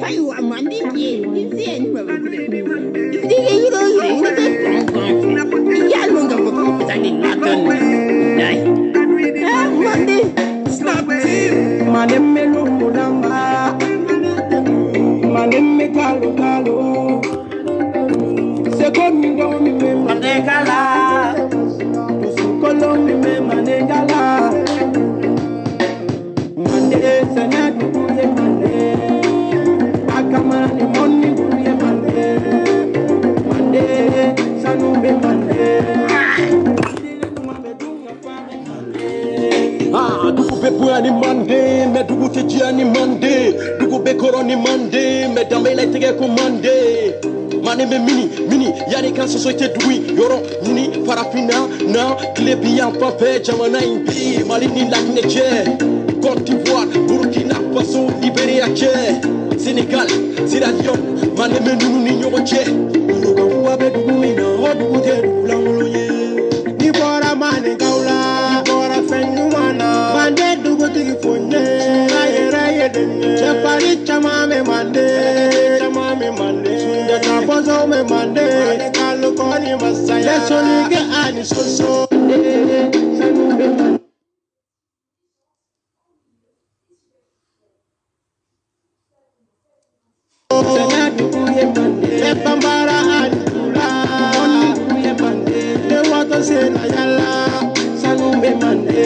Ayiwa mandi ye izi ni baba kule izi yiro ya lunga ko tani naton dai mandi Snap team, manemme lo mulamba, manemme kalo kalo. Sekomi do mi me manegala, usukolo mi me manegala. Mande sanya kuye mande, akamani moni kuye mande, mande sanu me mande. Ah, dugu bebuya ni mande, me dugu tejia ni mande, dugu bekoro ni mande, me dambe la tege ko mande. Mane me mini, yani kan société dugui, yoro nini farafina na klebi en pape jamana imbi, Mali ni la neche, Côte d'Ivoire, Burkina Faso, Libéria che, Sénégal, Sierra Leone, mane me nunu ni nyoche. Uruga uabe dugu mina, dugu te dugu langulo ye. Ni bora mane kaula, bora fengu mana, mande dugu tigi fonye, raye denye. Chepari chama me mande, sunjata bozo me mande, mane kalu koni masaya. Lesoni ke ani soso, sanu me mande. Sanya dugu ye mande, le bambara ani kula, oni dugu ye mande, le wato se na yala, sanu me mande,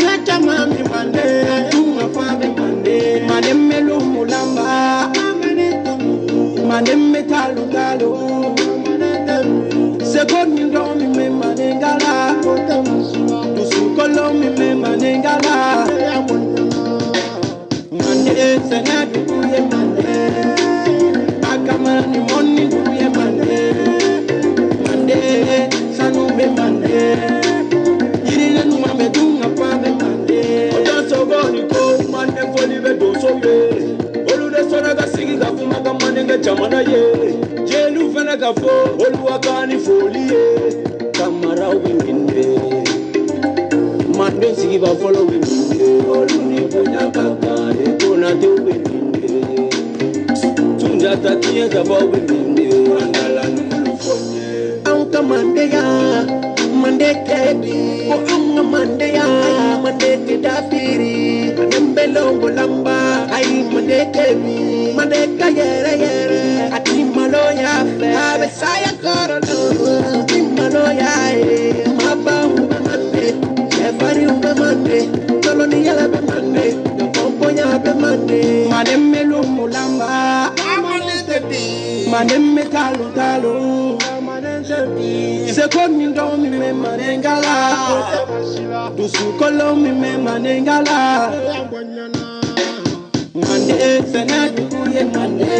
na chama me mande, tunga fa me mande, mane melu mulamba, mane me kalu kalu, sekomi do mi me manengala, usukolo mi me manengala, mande sanya dugu ye mande. Akamani moni duye mande, mande sanu be mande, yirine numa me dunga pa be mande. Odan sogoni ko mande foli be do soye, olu de sona ga sigi ga kuma ga mane ga jamana ye, jelu fena ga fo olu akani foli ye, kamara winginde, mande sigi ba follow winginde, olu ni bonya kaka e kona te winginde. Jata kiye zaba winginde, andala nulu fonye. Anka mande ya, mande kebi, o anga mande ya, mande kedafiri, mande longo lamba, ay mande kebi, mande kayere, ati malo ya fe, abe saya korolo, ati malo ya maba ube mande, sefari ube mande, koloni yala be mande, pomponya be mande, mande melu mulamba. Manemme kalu kalu, sekomi ndo mi me manengala, dusu kolo mi me manengala, mande sena duye mande,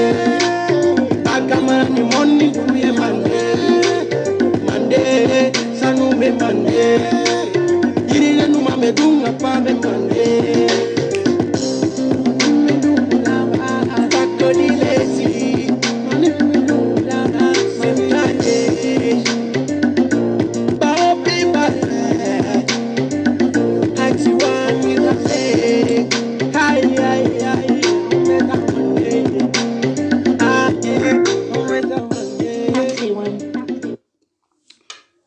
akamani moni duye mande, mande sanu me mande, yirine numa me dunga pa me mande.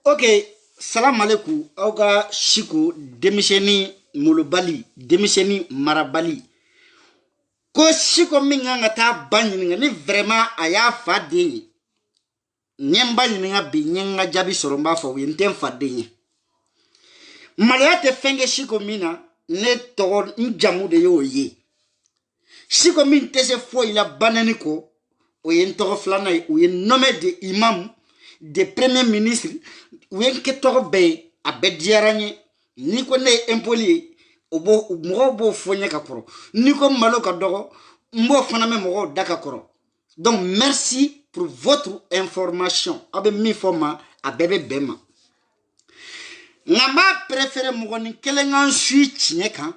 Ok, salam alaikum. Auga shiku demiseni mulubali, demiseni marabali. Ko shiko minga ngata banyi ni vraiment aya fade. Nyemba nga bi nyenga jabi soromba fo yenten fade. Maria te fenge shiko mina ne to njamu de yo ye. Shiko min tese fo ila banani ko o yen to flana o yen nommé de imam de premier ministre ou yen ke to be abediaranye ni ko ne impoli obo mo bo fonya kakoro ni ko malo ka dogo mbo fana me mo daka koro. Donc merci pour votre information abe mi forma abebe bema ngamba préféré mo ni kelengan switch nyeka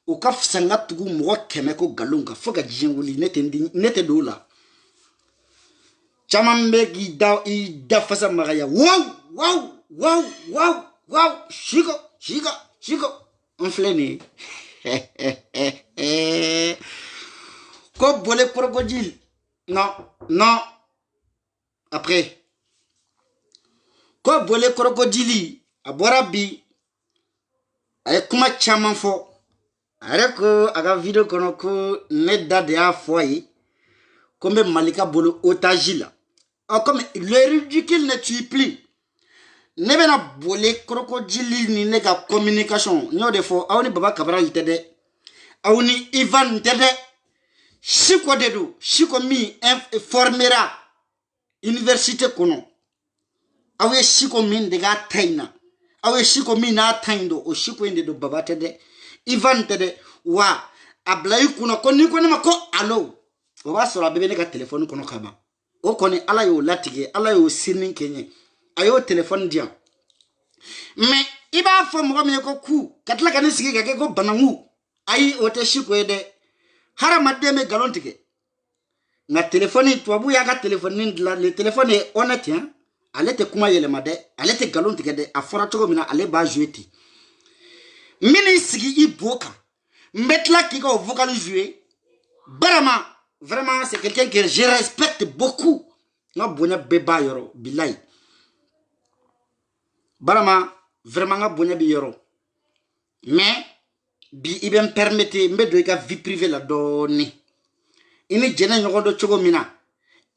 o ka fsanga tugu mo keme ko galunga foga jinguli nete dola chamambe gi da fasa magaya wow shiko on flene ko bole crocodile non. Après. Ko bole crocodile aborabi ay kuma chaman fo. Areko aga video kono ko nedda de a foyi. Comme Malika bolo otage là. Comme le ridicule ne tue plus. Ne bena bole crocodile ni ne ka communication. Nyo de fo awni baba Cabral tede. Awni Ivan tede. Chiko dedo, chiko mi formera université kono. Awe chiko min de ga taina. Awe chiko mi na taindo o chiko inde do baba tede. Ivan tede wa ablai kuno koni koni mako allo. Baba sora bebe ne ka téléphone kono kaba. O koni ala yo latige, ala yo sinin kenye. Ayo téléphone dia. Mais iba fo mo me ko ku katla kan sigi ga ko banangu. Ayi o te chiko ede. Hara mademe galon tike. Na téléphone to abu ya ga téléphone la le téléphone est honnête hein. Ale te kuma yele made, ale te galon tike de afora togo mina ale ba jouer ti. Mini sigi iboka. Metla ki ko vocal jouer. Barama vraiment c'est quelqu'un que je respecte beaucoup. Na bonya beba yoro bilay. Barama vraiment nga bonya bi yoro. Mais bi iben permettre mbedo ga vie privée la doni ini jena nyogodo chogo mina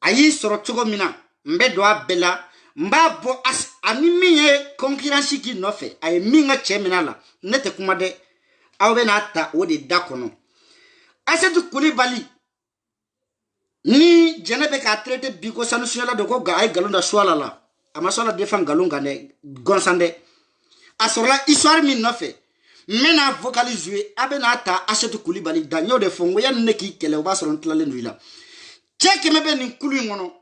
ayi soro chogo mina mbedo abela mbabo as animiye concurrence ki no fe ay minga chemina la nete kuma de awbe na ata wodi dakono asetu Koulibaly ni jena be ka traité biko solution la de ko ga ay galonda swala la ama swala defan galonga ne gonsande asola histoire min no fe mena vocaliser abena ta acheter Koulibaly danyo de fongo ya neki kele oba so ntlale nuila check mebe ni kulu ngono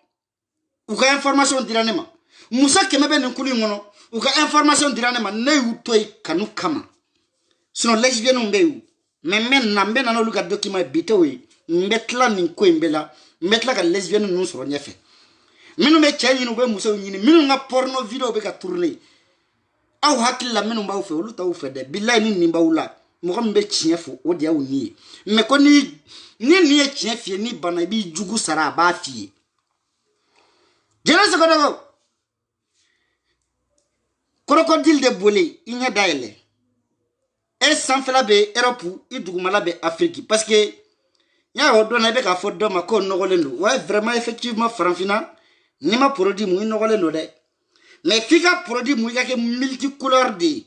uka information diranema musa kemebe ni kulu ngono uka information diranema ne utoy kanu kama sino lesbienne umbe men na mbe na no luka document bitowe mbetla ni ko mbela mbetla ka lesbienne nu so nyefe minu me cheyi no be musa nyini minu nga porno video be ka tourner aw hakilla minu mbaw fe olu taw fe de billahi ni nimbawula mo xam be chiefo o dia woni me ko ni e chiefie ni bana bi jugu sara ba fie jena se ko dago crocodile de bolé inya daile e sanfela be Europe i dugumala be Afrique parce que ya o dona be ka fo do ma ko nogolendo ouais vraiment effectivement franfina ni ma produit mu nogolendo de mais fika produit mu yake multicolore de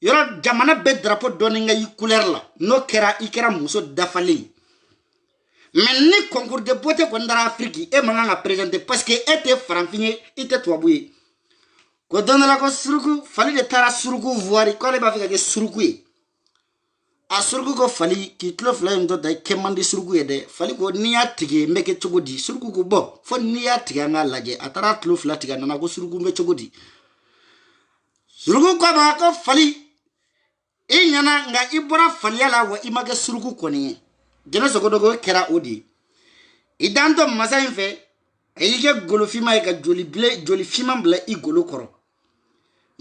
yoro jamana be drapeau doni nga yi couleur la no kera ikera muso dafali mais ni concours de beauté ko ndara Afrique e manga nga présenter parce que était franfine était toaboué ko donala ko suruku fali de tara suruku voiri ko le ba fika ke suruku a suruku ko fali ki tlo flame do dai kemandi suruku ede fali ko niya tige mbeke chogodi suruku ko bo fo niya tige nga laje atara tlo fla tige nana ko suruku mbe chogodi suruku ko ba ko fali e nyana nga ibora fali ala wa image suruku ko ni jena sogodogo kera odi idanto masayin fe ayike golofima ka joli fima bla i golo koro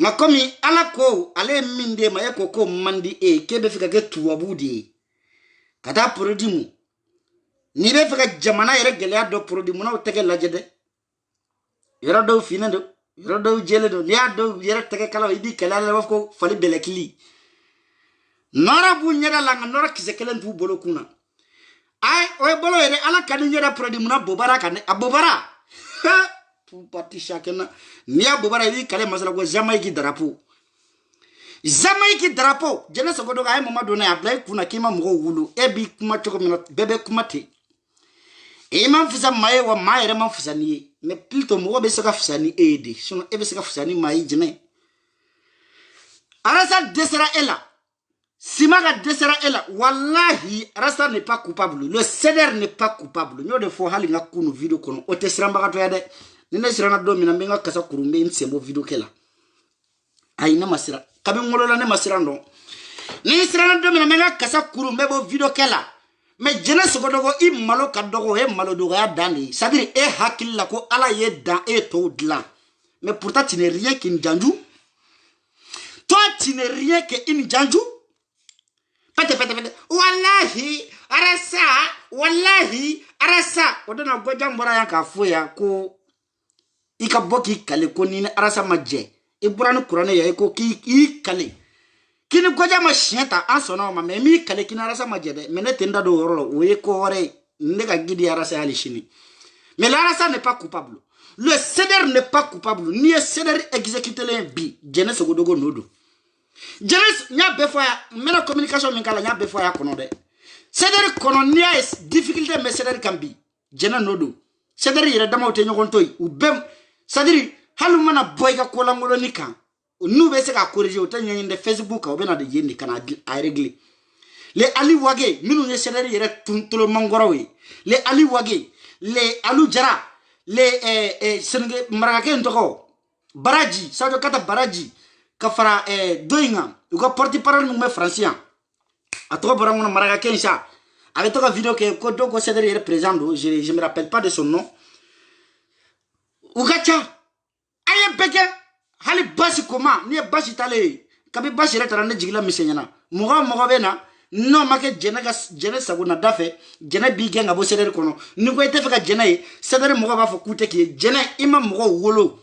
nga komi ala ko ale minde ma yako ko mandi kebe fika ke tuwabudi kata produit mu ni be fika jamana yere gele do produit mu na tege lajede yero do fina do yero do jele do ya do yere tege kala idi kala la ko fali belekili nora bu nyera la nora kisekelen tu bolo kuna ay o bolo yere ala kan nyera produit mu na bobara kan abobara tu parti chacun ni abobara yi kale masala ko Jamaïque drapeau jena so godo ga ay mama do na ablay kuna kima mo wulu ebi kuma choko mina bebe kuma te e man fisa maye wa maye man fisa ni mais plutôt mo be so ka fisa ni ede sinon ebe so ka fisa ni mayi jene arasa desera ela Simaga desera ela wallahi rasta n'est pas coupable le CDR n'est pas coupable nyo de fo halinga kunu video kono o tesira mbaga to yade nene sira na do mina menga kasa kurumbe nsembo video kela ay na masira kabe ngolola ne masira ndo ni sira na do mina menga kasa kurumbe bo video kela mais jena sogodogo I malo kadogo he malo dogo ya dani c'est-à-dire e hakilla ko ala ye dan e to dlan mais pourtant tu n'es rien qu'une janju toi tu n'es rien qu'une janju pete wallahi arasa wallahi arasa odona goja mbora ya ka foya ko ika boki kale ko ni arasa maje e buranu kurane ya ko ki kale kini goja ma shienta ansono ma mi kale kini arasa maje de mene tenda do rolo we ko ore ndega gidi arasa ali shini mais l'arasa n'est pas coupable le CDR n'est pas coupable ni CDR exécuter les bi jeunesse godogo nodo jeunesse nya befoya mena communication min kala nya befoya kono de CDR kono ni es difficulté mais CDR kambi jena nodo CDR yere dama wote nyokon toy ou bem c'est-à-dire halu mana boy ka kola ngolo ni kan nous be se ka corriger o tan nyinde Facebook o bena de yendi kana a régler les ali wage minu ye CDR yere tuntulo mangoro we les ali wage les alu jara les senge marake ntoko baraji sadio kata baraji kafara doinga uga porti parole mu me français atoko barango maraka kensa avec toi vidéo que kodo ko CDR yere présent je me rappelle pas de son nom ugacha aye beke hali basi koma ni basi tale kabi basi retara ne jigila misenyana mogo bena no make jene saguna dafe jene bige ngabo CDR kono ni ko ete feka jene CDR mogo ba fo kute ki jene ima mogo wolo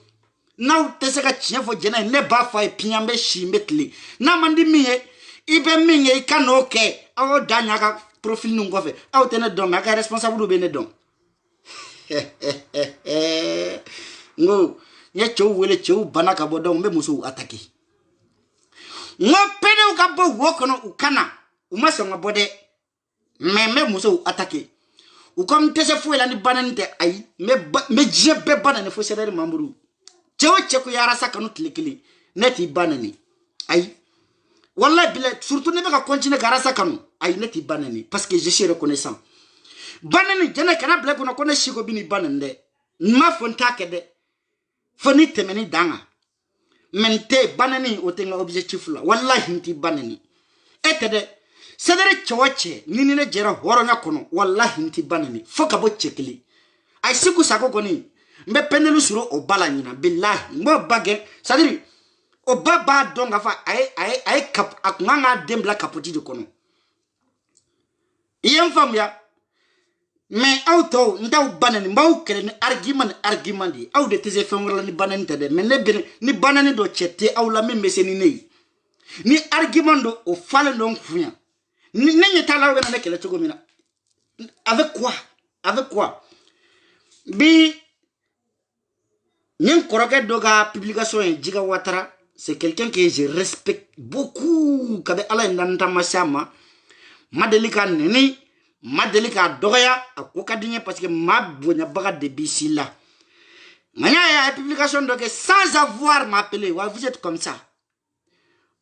na tese ka chien fo jene ne ba fa piambe shimbetli na mandi miye ibe minge ikano ke awo danya ka profil nu ngofe aw tene don ma ka responsable be ne don ngo nye chow wele chow banaka bodon me musu ataki ngo pede u ka bo wokono ukana umasa ngabode me musu ataki u kom tese fuela ni banante ay me jebe banane fo CDR mamburu chow cheku yara sakanu tlikili neti banani ay wallahi bila surtout ne ka continuer garasa kanu ay neti banani parce que je suis reconnaissant banani jana kana bla ko na shiko bini banande ma fonta kede foni temeni danga mente banani o tenga objectif la wallahi nti banani etede CDR chowache nini ne jera horo nya kono wallahi nti banani foka bo chekili ay siku sako koni mbe penelu suro o bala nyina billahi mbo bage sadiri o baba donga fa ay kap akanga dembla kapoti de kono iyem fam ya mais auto ndaw banani mbaw kele ni argument di aw de tese fengol ni banani tade mais ni banani do chete aw la même meseni ni argument do o fale long funya ni nenye tala we na kele chogo mina avec quoi bi nyen koroke doga publication en jiga watara c'est quelqu'un que je respecte beaucoup kabe ala ndanta masama madelika neni madelika doya akokadinye parce que ma bonya baga de bisila manya ya publication donc sans avoir m'appeler wa vous êtes comme ça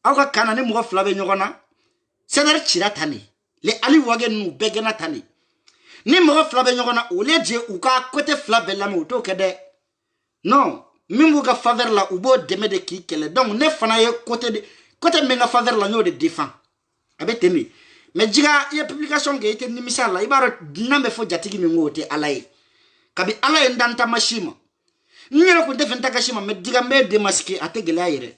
aka kanane mo flabe nyogona CDR chira tani le ali wage nu begena tani ni mo flabe nyogona o le je uka côté flabe la mo to kede non mimu ka faveur la ubo deme de ki kele donc ne fana ye côté menga faveur la nyo de défend abetemi mais jiga ya publication ke ite nimisa la ibaro nambe fo jatigi mi ngote alay kabi alay ndanta mashima nyero ko defenta kashima me diga me de maski ategele ayere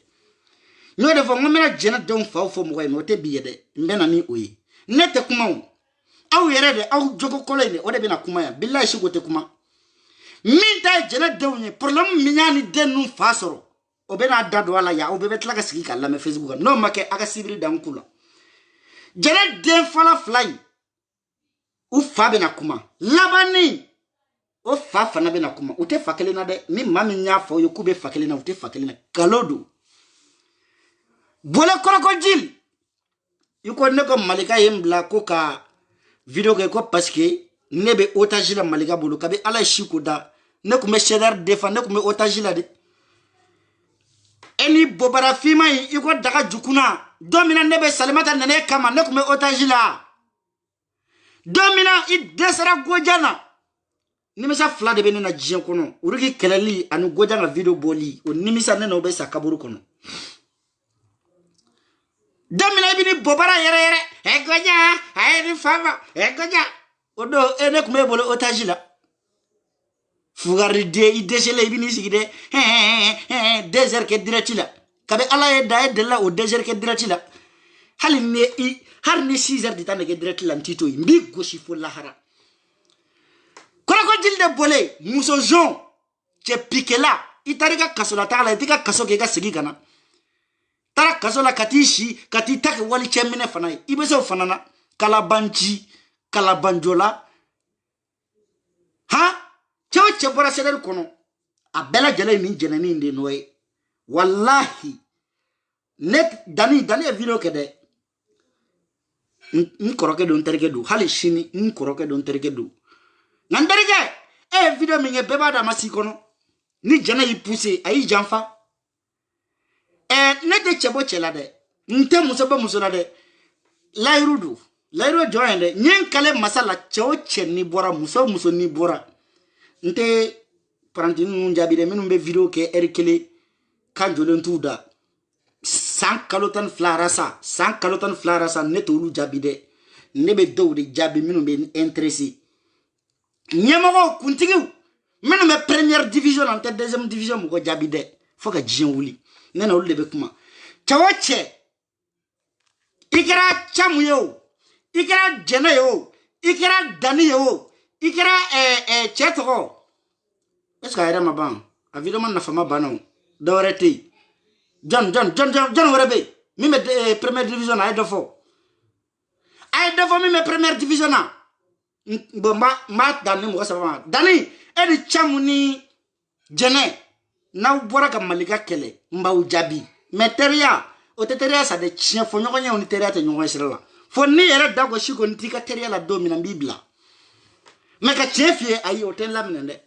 nyo de fo ngomena jena don fa fo mo ko te biyede mbena ni oyi nete kuma aw yere de aw jogo kolene o de bina kuma ya billahi shigote kuma minta jena dewne problème minyani denu fasoro o bena dado wala ya o bebe tlaka sigi kala me Facebook no make aga sibiri dankula jena den fala fly u fa bena kuma labani o fa fana bena kuma o te fakele na de ni mami nya fo yo kube fakele na o te fakele na kalodo bole krokodil yuko ne ko malika yembla ko ka video ke ko parce que nebe otage la malika bolo kabe ala shikuda ne kume CDR defa ne kume otage la de eni bobara fima iko daga jukuna domina nebe salimata nene kama ne kume otage la domina I desara gojana nimisa fla de bene na jien kono urugi kelali anu gojana video boli o nimisa nene obe sakaburu kono domina ibini bobara yere egoja ayeni fama egoja odo ene kume bolo otage la fugari de idesele ibini sigide desert ke direct la kabe ala e dae de la o desert ke direct la hali ne i har ni 6 heures d'ita nege direct lantito mbi goshi fo lahara koroko jilde bolé muso jon che pikela itariga kasola tala itika kasoke ga sigi kana tara kasola katishi kati tak wali chemine fanai ibeso fanana kala banjola ha che bora sedel kono abela jale min jenani inde noy wallahi net dani video kede nkoroke don terke do hali shini nkoroke don terke do nandarige video minge beba da masikono ni jana yi pousser ayi janfa ne de chebo chela de nte muso na de lairu join de nyen kale masala chewo ni bora muso ni bora nte parantinu njabire minu be video ke erkele kanjolo tuda 100 kalotan flarasa ne tolu jabide ne be do de jabi minu be intéressé nyamago kuntigiw minu me première division en tête deuxième division mo jabide faut que jien wuli nena wuli be kuma chawache ikira chamu yo ikira jena yo ikira dani yo ikira chetro est-ce que ayra maban avidement na fama bano dorete John Warabe mi me première division ay defo mi me première division na ma dani mo sa dani edi chamuni jene na bora ka malika kele mba ujabi meteria o teteria sa de chien fo nyoko nya uniteria te nyoko esrela fo ni era dago shiko ntika teria la domina bibla me ka chefie ayi hotel la mnende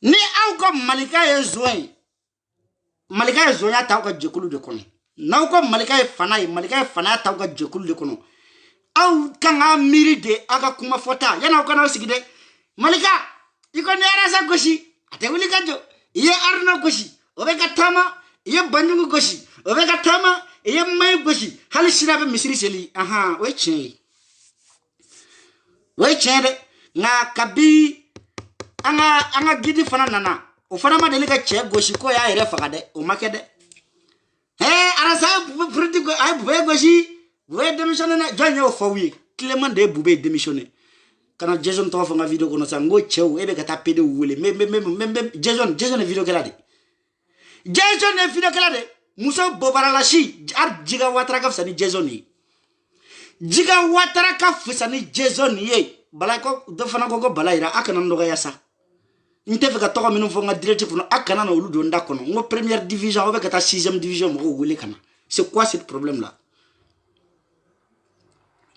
ni au ko malika yezoin malika yezoin ya taw ka jekulu de kono na ko malika ye fana taw ka jekulu de kono au kanga miri de aka kuma fota yana ko na sigide malika iko ne ara sa goshi ate wuli kanjo ye arna goshi obeka tama ye banjungu goshi obeka tama ye mai goshi hal shirabe misiri seli aha weche de na kabi anga gidi fana nana o fana ma delika che goshi ko ya ere fakade o makede arasa fruti go ay bube goshi we démissionner na janyo fawi Clément de bube démissionner kana Jason to fa nga video kono sa ngo chew ebe ka tapede wule me Jason video kala de muso bobaralashi ar jiga watara ka fsani Jason ye balay ko do fana ko balayra akana ndo ga yasa ntefe ka toko minu fo nga directif no akana na ulu do ndakono ngo première division obe ka ta 6e division mo wule kana c'est quoi ce problème là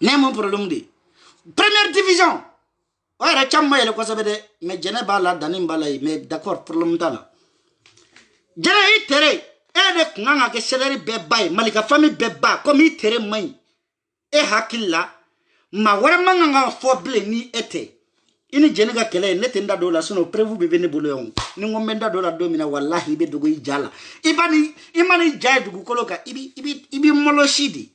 n'est mon problème de première division ouais chamma yele ko sabede mais jene bala danim balay mais d'accord problème tala jene itere de nganga ke seleri bebay malika famille beba comme itere mai hakilla ma wara manga fo ble ni ete ini jene ga kele nete nda dola suno prevu be bene bolo yon ni ngombe nda dola domina wallahi be dogo ijala imani jay dugu koloka ibi moloshidi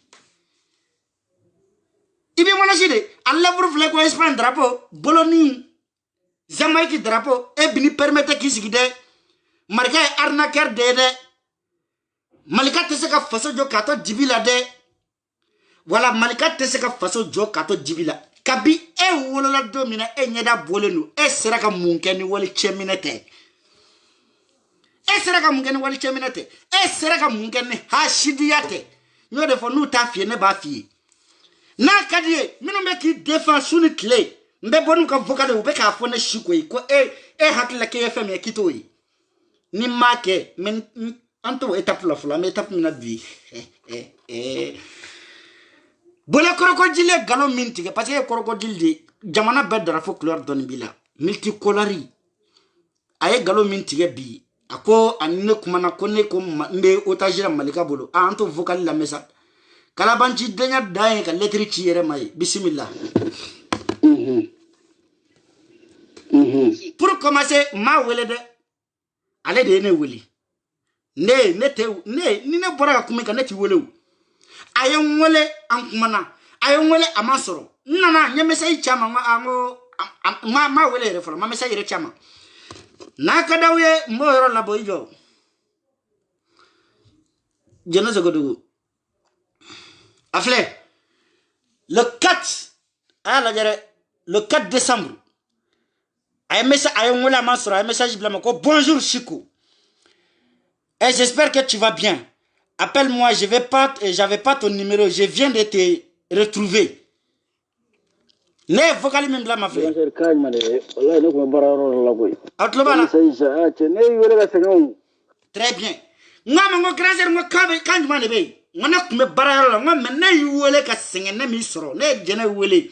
alla pour fle ko Espagne drapeau boloni Jamaïque drapeau e bini permettre ki sigide marqué arnaqueur de malika teseka faso jo kato dibila de wala malika teseka faso jo kato dibila kabi wolola domina nyeda bolenu seraka munkeni wali cheminete seraka munkeni hashidiyate nyode fo nu ta fie ne ba fie na kadie minu me ki défense suni clé mbe bonu ka vocale ube ka fo ne shikoi ko hakila ke fm ya kitoi ni make men anto étape la fula mais étape mina bi bola crocodile galo minti parce que crocodile de jamana bedra fo couleur don bila multicolori ay galo minti bi ako anne kuma na konne ko mbe otajira malika bolo anto vocal la mesa kala banci denya daye ka lettre ci yere may bismillah pour commencer ma wele de ale de ne weli ni ne bora ka kuma ka neti welew ayon wele an kuma na ayon wele amasoro nana nyemesa yi chama ma wele re folo ma mesa yire chama na ka dawye mboyoro la boyjo jena zagodugo Afle, le 4, le 4 décembre, un message bonjour Chico. Et j'espère que tu vas bien. Appelle-moi, j'avais pas ton numéro, je viens de te retrouver. Ne vocali min blama frère. Très bien. Moi mon grand frère moi quand je m'en vais. Moi na kume barayaro la moi maintenant yuwele ka sengene mi soro. Ne jene wele.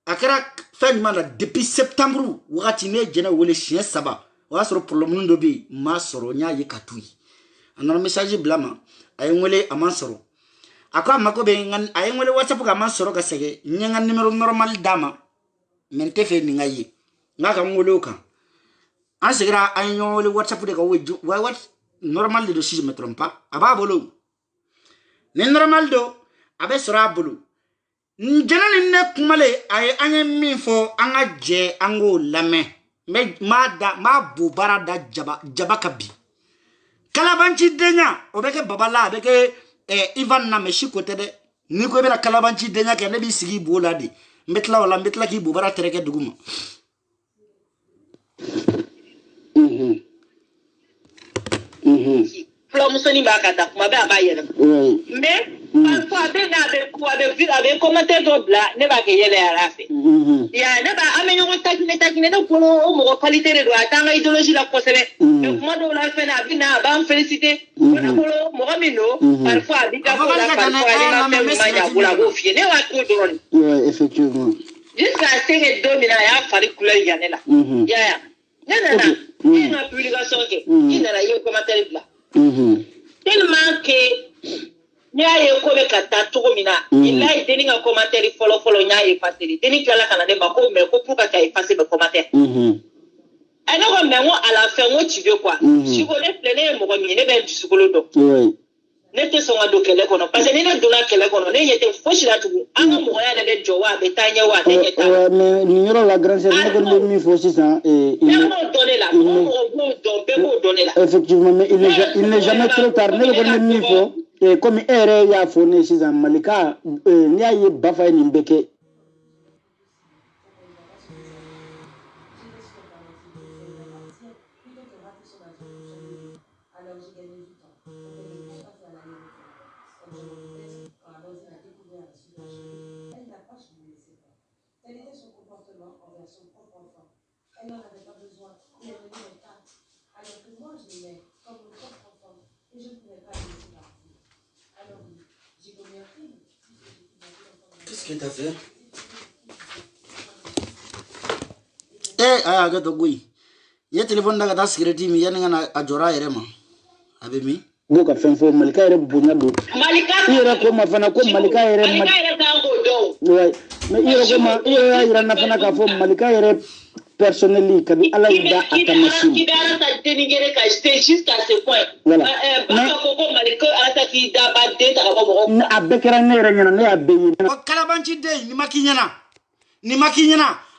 Akara fin manda depuis septembre wakati ne jene wele chien saba. Wa soro problème ndo bi ma soro nya ye katui. Anor message blama ay wele aman soro. Akwa makobe ngan ay ngole WhatsApp ka man soro ka sege nyanga numéro normal dama mente fe ni ngayi ngaka ngolo ka an segira ay ngole WhatsApp de ka weju what normal de si je me trompe pas aba bolo ne normal do abe sora bolo njana ni ne kumale ay anye min fo anga je ango lame me ma bu barada jaba kabi kalabanchi denya obeke babala obeke Ivan na meshi kote de ni ko be na kalabanchi denya ke ne bi sigi bola de mbetla ki bubara tereke duguma Flo musoni makata kuma be abayere mais parfois be na be ko be commentaire dobla ne ba ke yele arafe ya ne ba amenyo ko takine do ko mo qualité de droit tanga idéologie la posebe e kuma do la fe na bina ba féliciter ko ko mo gamino parfois bi ka ko la parfois ni ma manya bula go fie ne wa ko drone effectivement jusqu'à ce que domina ya fari couleur yanela ya il na publication ke il na yo commentaire bla tellement que nya ye ko be kata to mina il a été ninga commentaire follow nya ye passer teni kala kana de ba ko me ko pour ka effacer be commentaire alors mais moi à la fin moi tu veux quoi si vous voulez planer mo ko mi ne be du sukolo do ne te songa do kele kono parce que ne na do na kele kono ne yete foshi la tugu anga mo ya de jowa be tanya wa ne ta mais numéro la grande sœur ne ko mi foshi ça et il donner là on donner là effectivement mais il n'est jamais trop tard ne ko mi fo et comme ere ya fo ne si malika ni ayi bafa ni mbeke Qu'est-ce que t'as fait? Aya gato gui. Ye téléphone daga ta security mi yani ngana ajora yere ma. Abemi. Go ka fen fo malika yere bunya do. Malika. Ira ko ma fana ko malika yere Malika yere ka go do. Ouais. Mais ira ko ma ira na fana ka fo malika yere personnellement kabi ala ida atamasi. Qui dara ta denigere ka stay jusqu'à ce point. Voilà. Ba ko malika ala ta ki da ba de ta ko mo. Abekera ne renya ne abeyi. O kalabanchi de ni makinyana.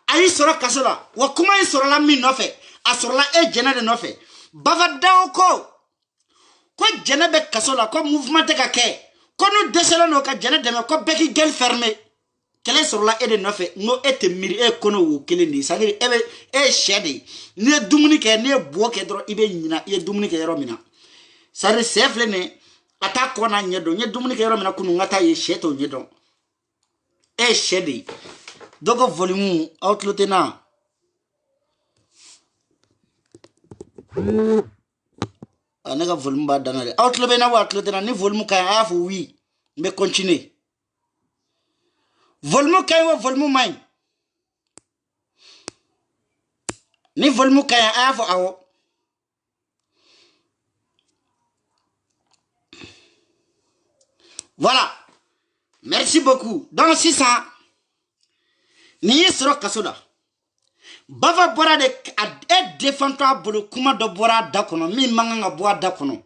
Ayi soro kasola. Wa kuma yi soro la min nofe. A soro la e jena de nofe. Bava dao ko jena be kasola ko mouvement te ka ke. Ko no desela no ka jena de ko beki gel fermé. Kele soro la e de nofe. No ete miri e kono wo kele ni. Sagiri ebe e shede. Ni dumuni ke ni bo ke dro ibe nyina e dumuni ke yero mina. Sare sefle ne ata ko na nyedo. Nye dumuni ke yero mina kunu ngata ye sheto nyedo. E shede. Dogo volume outlote na. Anega volume ba danale. Outlote na wa outlote na ni volume ka afu oui. Mais continuer. Volume ka wa volume mai. Ni volume ka afu awo. Voilà. Merci beaucoup. Donc 600 ni soro kasoda bava bora de défendre bolo kuma do bora da kono mi manga boa da kono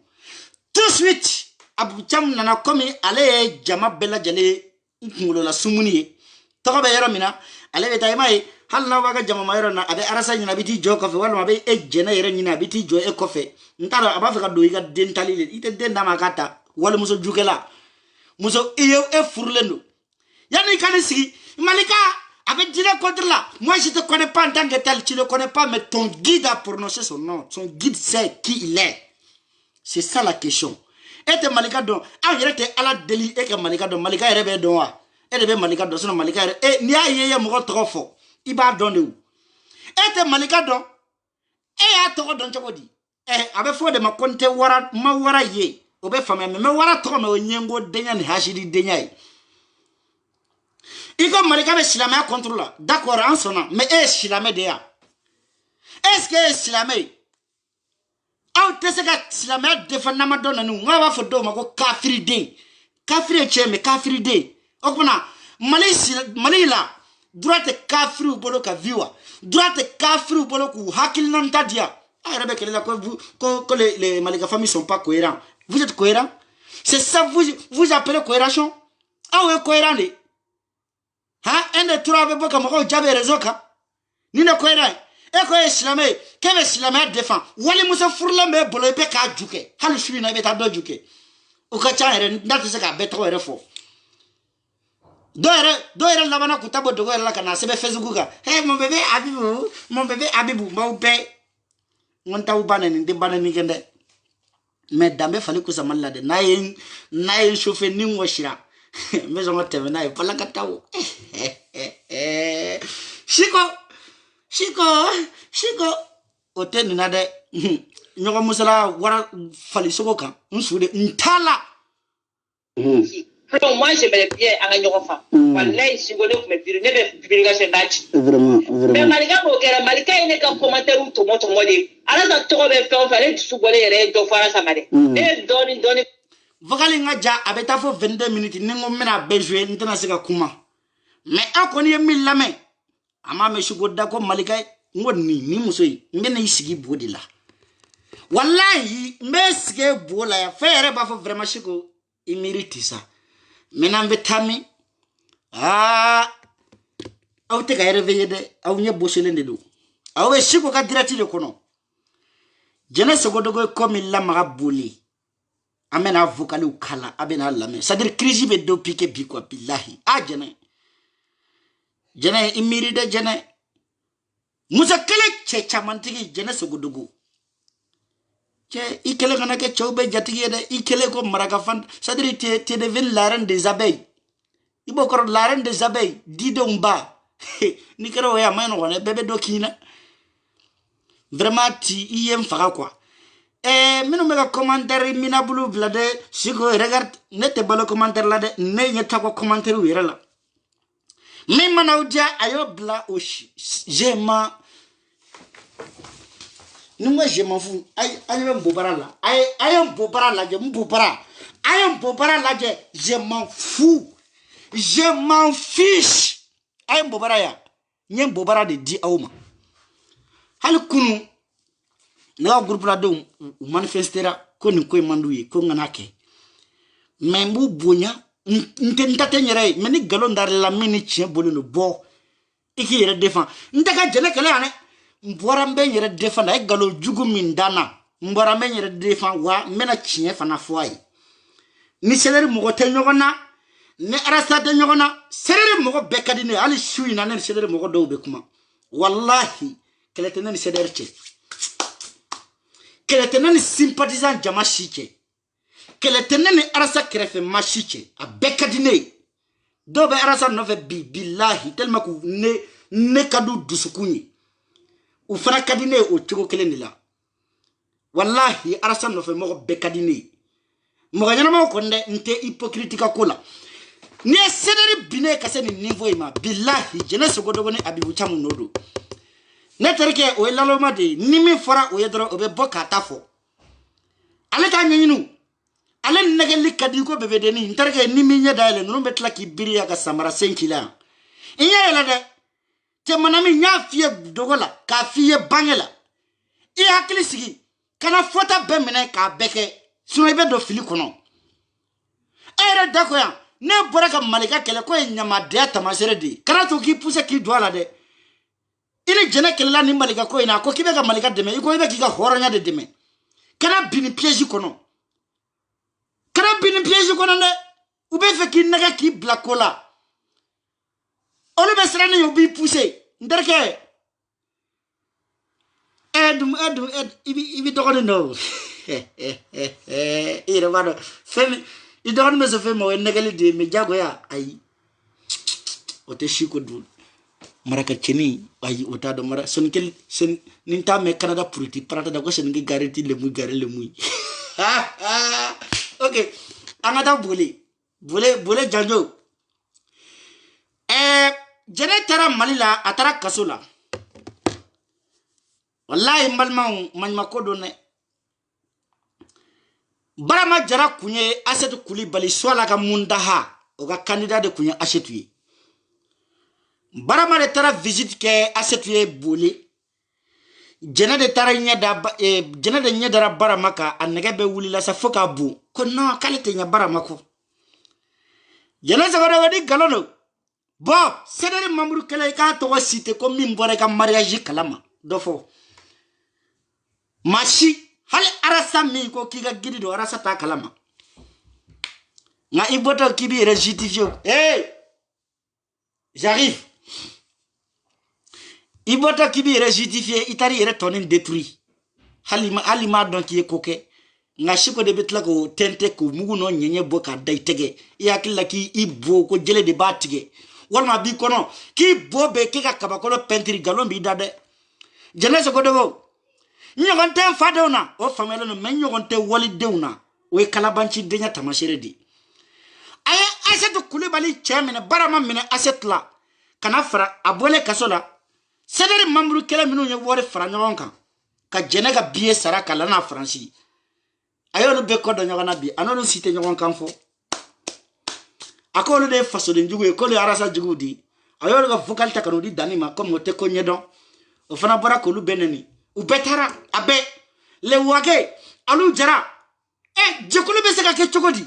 tout de suite abu cham nana komi ale jama bella jale ngolo la sumuni to be yero mina ale be tay mai halna waga jama mayro na abe arasa nyina biti jo kofe wala mabe e jena yero nyina biti jo e kofe ntara aba fa do yiga dentali ite denda makata wala muso jukela muso e furlendo yani kanisi Malika avec dire contre là moi je te connais pas en tant que tel tu le connais pas mais ton guide a prononcé son nom son guide sait qui il est c'est ça la question et te Malika don a yere te ala deli e que Malika don Malika rebe don wa e de be Malika don so Malika e ni ayeye mo trop fort il va donner où et te Malika don e a to don chobodi abe fo de ma konte wara ma wara ye obe fama me wara to me onyengo denya ni hashidi denya iko Malika be silame contre là d'accord en sonna mais silame de ya est-ce que silame aw tesega silame defana ma donna nu ngaba fo do ma ko kafiri de kafiri cheme kafiri de okuna mali la droite kafiri bolo ka viwa droite kafiri bolo ku hakil nan tadia arabe kele la ko les Malika familles sont pas cohérents vous êtes cohérents c'est ça vous appelez cohération ah ouais cohérent de ha ende turabe boka mako jabe rezoka nina cohérent e ko islamé kebe islamé défend wali musa furla me bolo be ka juke halu shuri na be ta do juke o ka cha ere ndati se ka beto ere fo do ere la bana kutabo dogo ere la kana sebe Facebook ka hey mon bébé Abibou mo be ngonta u bana ni de bana ni gende mais dambe fali ku samalla de nayin chauffeur ni ngoshira mais on te vena e pala katawo Shiko oteni na de nyoko musala wara fali soko kan nsude ntala moi je me bien à nyoko fa wallahi sigole ko me biri ne be publication dachi vraiment mais Malika ko kera Malika ine ka commentaire to moto ngode ala ta to be fe fale su gole re do fara samade e doni vocal ngaja abeta fo 22 minutes ningo mena bejwe ntana sika kuma mais akoni yemi lame ama me shugo dako Malika ngoni ni musoi ngene isigi bodi la wallahi mesike bola ya fere ba fo vraiment shiko imiriti ça maintenant vetami au te ka réveiller de au nye boselende do au shiko ka dirati le kono jene sogodogo comme il la marabuli amena vocal ou kala abena lame c'est à dire crise be do piquer bi quoi billahi jene imiri de jene musa kele che chamantigi jene sogodogo che ikele kana ke chobe jatigi de ikele ko maraka fan c'est à dire te devenu la reine des abeilles ibo ko la reine des abeilles didongba ni kero ya mano wona bebe do kina vraiment ti iem fara quoi minu mega commentaire mina bulu blade siko regarde nete balo commentaire la de ne nyeta ko commentaire wira la mais manaudia ayo bla oshi jema numa je m'en fous ayo mbobara la ayo mbobara la je mbobara ayo mbobara la je m'en fous je m'en fiche ayo mbobara ya nye mbobara de di awma hal kunu na groupe la do manifestera ko ni ko manduye ko nganake membu bunya ntentate nyere meni galon dar la mini chien bolino bo iki yere défend ntaka jele kele ane mborambe yere défend ay galo jugu min dana mborambe yere défend wa mena chien fana foy ni seleri mogo te nyogona ne arasta te nyogona seleri mogo bekadine ali shui na ne seleri mogo do be kuma wallahi kele tenen seleri che kele tenen sympathisant jama chiche kele tenen arasa krefe machiche a bekadine do be arasa no fe billahi tellement ku ne kadu dusukuni u fara kadine o tigo kele ni la wallahi arasa no fe mo bekadine mo ganyana ma ko nde nte hypocritique kola ni sederi bine kase ni niveau ma billahi jene sogodo ne Abibu chamu nodo neterke o lalo ma de nimi fora o yedro o be boka tafo ale ka nyinu ale negeli kadi ko bebe de ni nterke nimi nya dale no betla ki biri ya ka samara 5 kila inya la de te manami nya fie dogola ka fie bangela e hakili sigi kana fota be mena ka beke suno be do fili kono ere dako ya ne bora ka Malika kele ko nyama de tamasere de kana to ki pousse ki doala de ile jene kele la ni Malika ko ina ko kibe ka Malika deme iko ibe ki ka horonya de deme kana bini piège kono ne ou bien fait qu'il n'a qui blacola. On le met là, il va pousser. N'derke. Il va te non. Il va il doit me faire moi négaler de me jagoya aïe. Ote chico dul. Maraka cheni aïe ota do mara son kel sen ninta me Canada puriti parata da ko sen ngi garanti le muy gare le muy. Ok. Angata bole janjo. Jene tara malila atara kasula. Wallahi mbalma manma ko do ne. Barama jara kunye Asetu Coulibaly swala ka mundaha oga candidat de kunye Asetu ye. Barama de tara visite ke Asetu ye bole. Jene de tara jene de nyedara barama ka anege be wuli la sa foka bu. Ko non kalite nya barama ko. Jene sa gora wadi galono. Bon, sedere mamuru kele ka to cité comme mimbore ka mariage kalama. Dofo. Machi hal arasa mi ko kiga gidi do arasa ta kalama. Nga iboto kibi justifié. Hey! J'arrive. Iboto kibi justifié itari ere tonin détruit. Halima donc qui est coquet. Nga shiko de betla ko tente ko mugu no nyenye boka dai tege. Iyakilla ki ibo ko jele de batige. Walma bi kono ki bobe kika kabakolo pentri galon bi dade. Jene so ko dego. Nyogonte fadona o famelo no men nyogonte wali deuna o e kalabanci denya tamashere di aya Asetu Coulibaly chemene barama mine asetla kana fara abole kasola sedere mamru kele minu nye wore fara nyogonka ka jene ga biye sara kala na franci ayo no be kodo nyogona bi anono site nyogonka fo akolo de faso de njugo e kolo arasa jugo di ayo ga vocal takano di danima comme te ko nyedon o fana bara ko lu beneni u betara abe le wage alu jara jekulu be se ka ke chokodi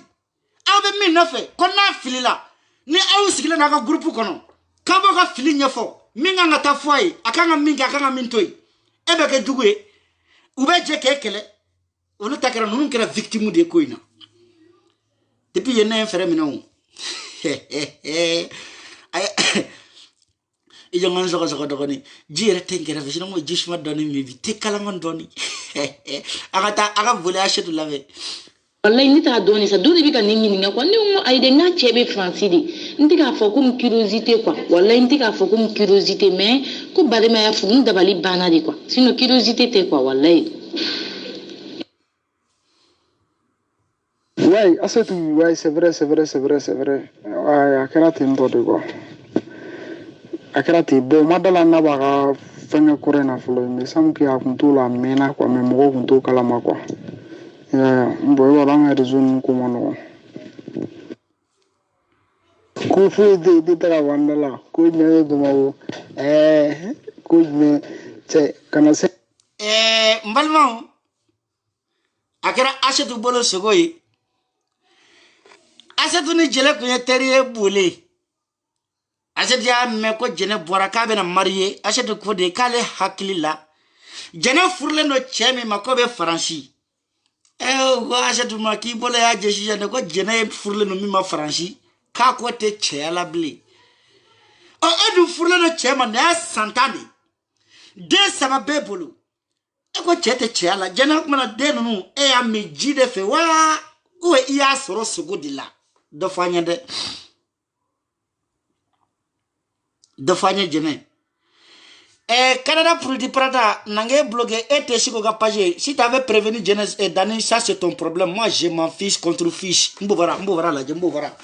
aw be min nofe ko na filila ni aw sigila na ka groupe kono ka bo ka fili nyefo min nga ta foi akanga min ga akanga min toy ebe ke dugue u be je ke kele olu takara nunu kera victime de koina depuis yene fere minon ijo ngan soko dogoni jire tengere fesino mo jishma doni mi te kala ngon doni aga vole Asetu lave wallahi ni ta doni sa doni bi ka ningi ninga kwa ni mo aide na chebe francidi ndi ka fo comme curiosité quoi wallahi ndi ka fo comme curiosité mais ko bade ma ya fu nda bali bana di quoi sinon curiosité te quoi wallahi ouais Asetu ouais c'est vrai ouais akara tempo de quoi akrati bo madala na baga fanya korena flo me samki akuntula mena kwa me mo kuntu kala makwa ya mbo wala nga rezon ko mono ko fu de tara wandala ko ne do mawo ko ne che kana se mbalma akara Asetu bolo sogoyi Asetu ni jele ko yeteriye bole Asetu ya me ko jene bora ka be na marié Asetu ko de kale hakilila jene furle no chemi makobe franchi ko Asetu ma ki bole ya jeshi jene ko jene furle no mi ma franchi ka ko te chela bli o edu furle no chema na santani de sama bebulu ko chete chela jene ko na de no ya me jide fe wa o iya soro sugudila do fanyande de fanya jene Canada Purity Prata n'angé bloqué et te siko ga page si t'avais prévenu jeunesse et Dani ça c'est ton problème moi je m'en fiche contre fiche mbovara la je mbovara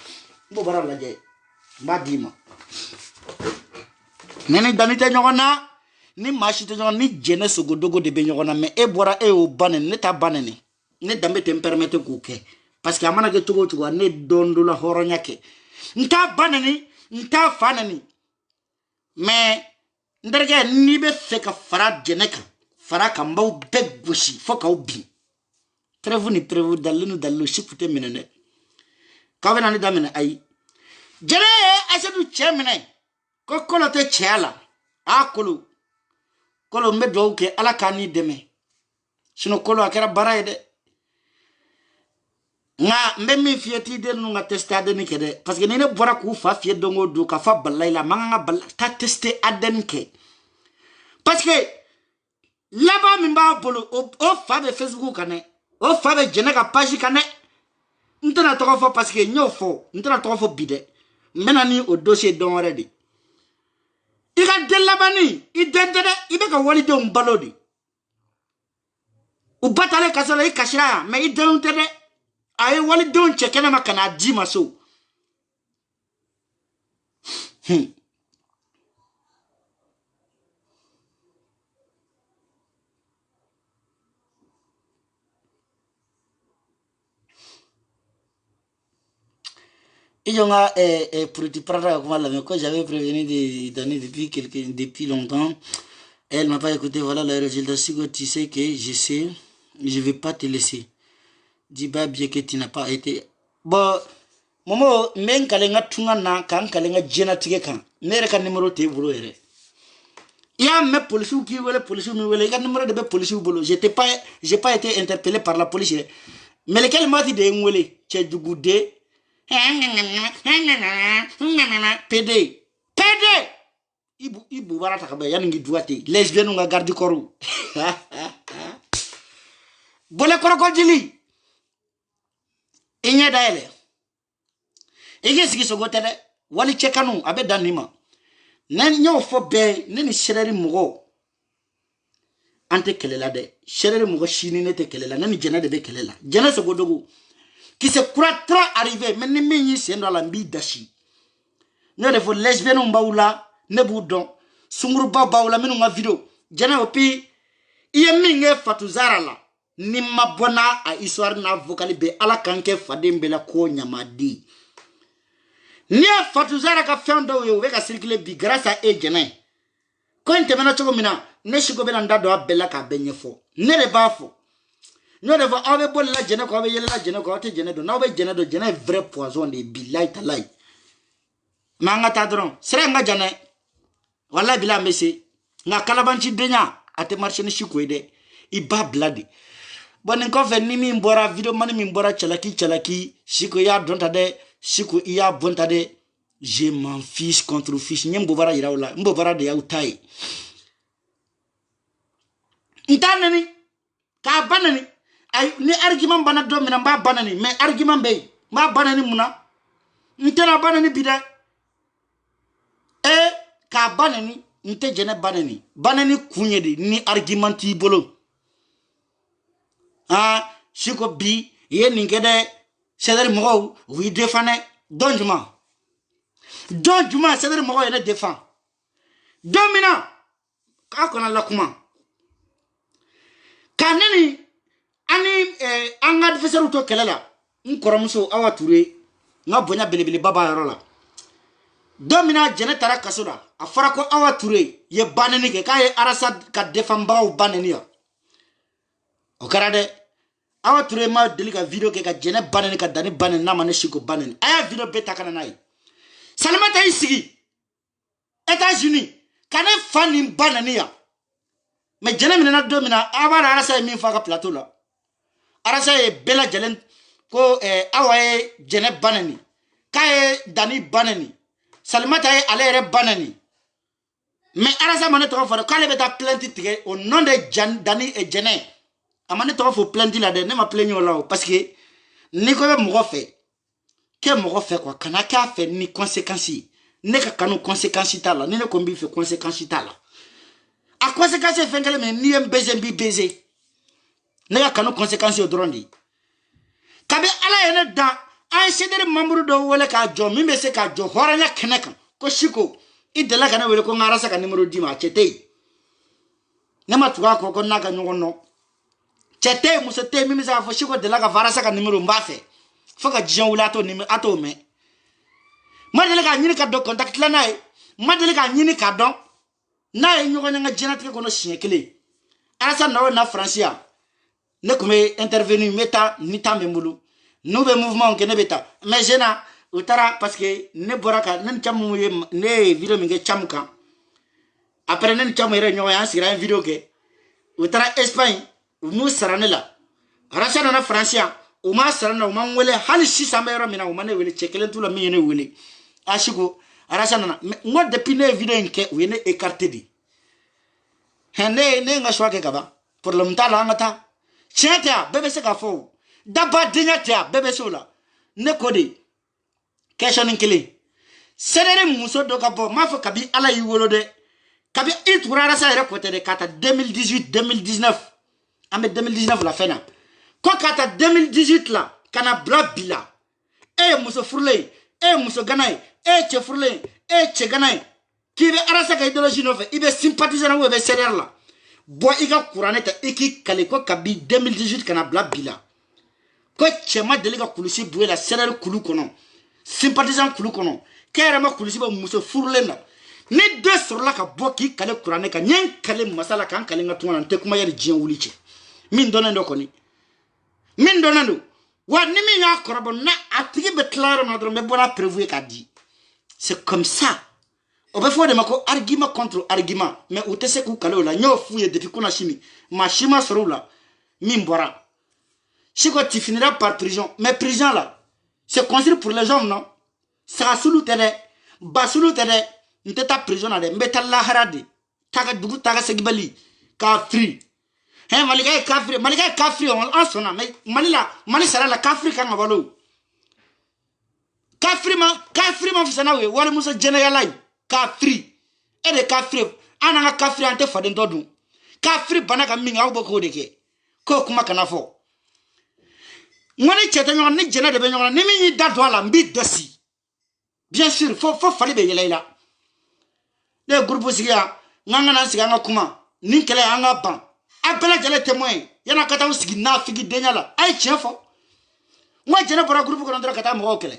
la je madima nene Dani te nyona ni machi te nyona ni jeunesse godogo de be nyona mais e bora e o banen ne ta banene ne dambe te permettre kuke parce que amana ke tugo ne dondo la horonyake nta banene nta fanani mais nderge ni be feka fara jeneka fara kambau begbushi foka ubi prevu dallu shikute menene kawena ni damene ai jere Asetu chemene ko kolo te chela akulu kolo medo ke ala kani deme sino kolo akera baraide nga mbemi fieti de nu nga tester aden ke de parce que ne bora ku fa fiet dongo du ka fa balay la manga bal ta tester aden ke parce que là-bas mi ba bolo o fa be Facebook kané o fa be jene ka page kané ntana to fo parce que nyofo ntana to fo bide menani o dossier don already ika de labani I dendede ibe ka wali de balodi u batale kasala I kashira mais I dendede ay wali don chekena makana di maso Et on a pour te prendre mais quand j'avais prévenu de donner depuis longtemps, elle m'a pas écouté. Voilà le résultat. Si tu sais que je sais, je vais pas te laisser. Dis pas bien que tu n'as pas été. Bon, momo men kalenga tunga na kan kalenga jena tige kan. Nere kan numéro te bolo ere. Ya me police ou qui wele police ou mi wele kan numéro de police ou bolo. J'ai pas été interpellé par la police. Mais lequel m'a dit de ngwele che dugude PD ibu barata ka ya ngi duati lesbienne nga gardi koru bole koroko jili inya daele ege sigi sogote de wali chekanu abe danima nen nyo fo be nen shereri mugo ante kelela de shereri mugo shini ne te kelela nen jena de be kelela jena sogodogo qui se croit trop arrivé mais ne m'y c'est dans la mbi dashi ne le faut lesbienne on baoula ne boudon sunguru baoula mais on a vidéo jana opi iye fatuzara la ni mabona a histoire na vocali be ala kanke fadembe la ko nyamadi ni fatuzara ka fendo yo we ka circuler bi grâce à ejene ko ntemena choko mina ne shigo be ndado abela ka benyefo ne le bafo no de va ave bol la jene ko ave yele la jene ko te jene do na ave jene do jene vrai poison de billahi talai manga ta dron sere nga jene wallahi bila mesi nga kalabanchi denya ate marché ni shikoide I ba bladi bon ko fe ni mi mbora video mani mi mbora chalaki shiko ya donta de shiko ya bonta de je m'en fiche contre fiche nyembo bara iraula mbo bara de ya utai ntanani ka banani ay ni argument bana do mina mba banani mais argument be mba banani muna ntena banani bida ka banani nte jene banani kunyedi ni argument ti bolo shiko bi ye ningede c'est-à-dire mo oui défendre donjuma c'est-à-dire mo ye défend domina ka kona la kuma kanani ani anga adversaire to kelela nkoromuso awa touré nga bonya belebele baba yarola domina jene tara kasura afara ko awa touré ye banani ke kay arasad ka defend baw banani ya o karade awa touré ma delika video ke ka jene banani ka dani banani na mane shiko banani aya video beta kana nai salamata isigi États-Unis kane fani banani ya mais jene mina domina abara arasa mi fa ka plateau la arasa e bela jelen ko awaye jene banani kaye dani banani salimata e alere banani mais arasa mane to fa kale beta plainte tige au nom de dani e jene amane to fa plainte la de ne ma plaigno là parce que ni ko be mo fait ke mo fait quoi kana ka fait ni conséquences ne ka kanu conséquences ta la ne ko mbi fait conséquences ta la a conséquences fengele mais ni mbeze mbi baiser ne ka kanu conséquences au drondi kabe ala ene da ay sedere mamuru do wala ka jo mi be se ka jo horanya keneka ko shiko idela kana wele ko ngara saka numéro 10 ma chete ne ma tuwa ko na ka nyono chete musete mi sa fo shiko de la ka vara saka numéro mbafe fo ka jon wala to numéro ato me madele ka nyini ka do contact la nay madele ka nyini ka do na nyogo nga jenati ko no shiekele asa na francia ne kume intervenu meta ni tambe mulu nouveau mouvement que ne beta mais jena utara parce que ne boraka ne chamu ne video minge chamuka après ne chamu re nyo ya sira video ke utara Espagne mu saranela racha na francia o ma sarana o man wele hali si samero mina o mane wele chekelen tula mi ne wele ashiko arasana ngo depuis ne video nke o ne écarté di hene ne nga shwa ke kaba pour le mtala ngata cheta bebe se ka fo daba dinyata bebe sola ne kodi question nkele sedere muso do ka bo ma fo kabi ala yi wolo de kabi iturara sa ere kote de kata 2018 2019 ame 2019 la fena ko kata 2018 la kana bla bila muso furle muso ganai che furle che ganai ki be arasa ka idéologie no fe ibe sympathiser na be seder la bo iga kuraneta iki kale ko kabi 2018 kana bla bila ko chema delega kulusi buela seder kulu kono sympathisant kulu kono kere ma kulusi ba muso furle na ni deux sur la ka bo ki kale kuraneka nyen kale masala kan kale ngatuma nte kuma yari jien wuliche min donando koni min donando wa ni mi ya korabo na atigi be claro na dro me bona prévu ka di c'est comme ça on peut faire des argument contre argument mais ou te se ku kale la nyo fouye depuis qu'on a chimi ma chima soro la mimbora si quoi tu finiras par prison mais prison là c'est construit pour les hommes non ça sulu tede basulu tede nte ta prison na de mbeta la harade taga dugu taga segibali ka free hein malika kafri on sona mais mali sara la kafri kan ngabalo kafri ma fusana we wala musa generalai kafri e de kafri ananga kafri ante faden todu kafri banaka minga uboko deke ko kuma kana fo ngoni chete nyon ni jena de be nyon ni mi da do ala mbi dosi bien sûr faut fali be yela le groupe sigia nganga na siga ngakuma ni kele anga ban appela jale témoin yana kata usigi na figi denyala ay chefo moi jena pour groupe ko ndra kata mo kele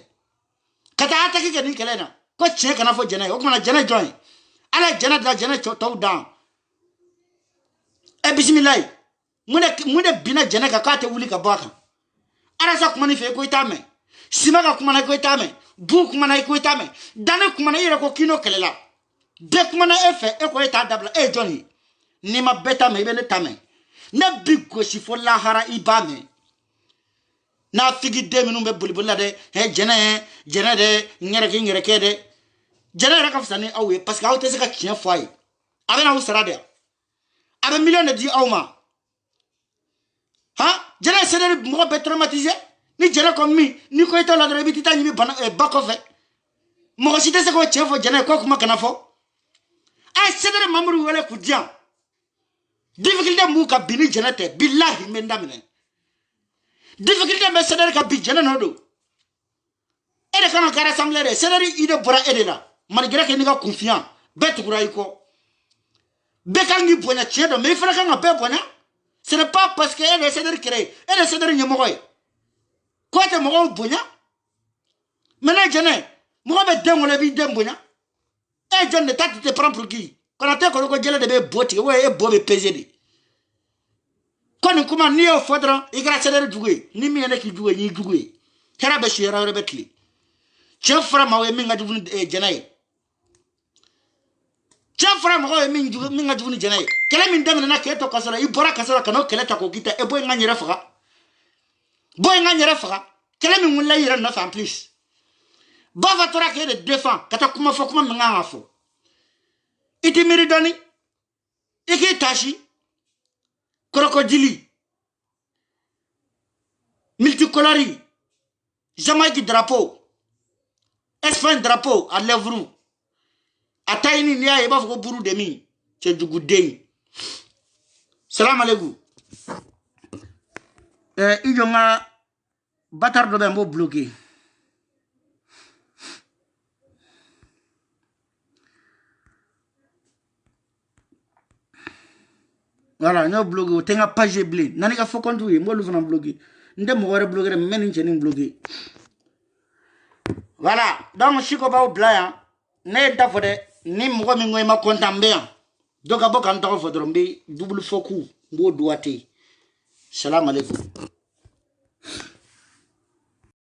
kata ataki ke ni kele na ko che kana fo jena o kuma na jena join ala jena da jena to down e bismillah mude bina jena ka kate wuli ka baka ara sa kuma ni fe ko itame sima ka kuma na ko itame bu kuma na ko itame dana kuma na ire ko kino kele la de kuma na efe e ko ita dabla e johnny ni ma beta me be ne tame na big goshi fo la hara ibame na figi de minu be bulbula de he jena de ngere kede jena ra ka fsani awe parce que awte se ka kien foi abe na usara de abe million de di awma ha jena se de mo be traumatisé ni jena comme mi ni ko ita la de bitita ni bana bakofe mo si te se ko chefo jena ko kuma kana fo a se de mamuru wala ku dian difficulté muka bini jenate billahi mendamine difficulté me sedere ka bi jena nodo ere kana kara assemblée de sedere ide bora edela malgré que ni ka confiant bet kura iko bekangi bonya chedo me fera kana be bonya ce n'est pas parce que ere sedere créé ere sedere nyemoy ko te mo bonya mena jene mo be dengole bi dembonya e jonne tati te prend pour qui quand tu ko jele de be boti we e bobe pezedi koni kuma ni o fodra igra sedere dugwe ni mi ene ki dugwe ni dugwe kera be shira re betli chefra ma we mi ngadu jenay chefra ma we mi ngadu jenay kele min dem na keto kasara i bora kasara kano kele ta ko kita e boy nganyere faga kele min mun la yira na fa en plus ba va tora ke de défend kata kuma fo kuma nganga fo iti miridoni iki tashi crocodile multicolori Jamaïque drapeau Espagne drapeau à lèvres ataini niya eba fo buru demi che jugu dei salam alaikum ijo nga batar do ben bo bloqué voilà no bloqué tenga page blé nani ka fo kontu yi mo lu fana bloqué ndem mo wara bloqué men ni cheni bloqué voilà donc chiko ba blaya ne da fode ni mo mi ngoy ma kontambe donc aboka ntako fodrombe double foku mbo duate salam alaikum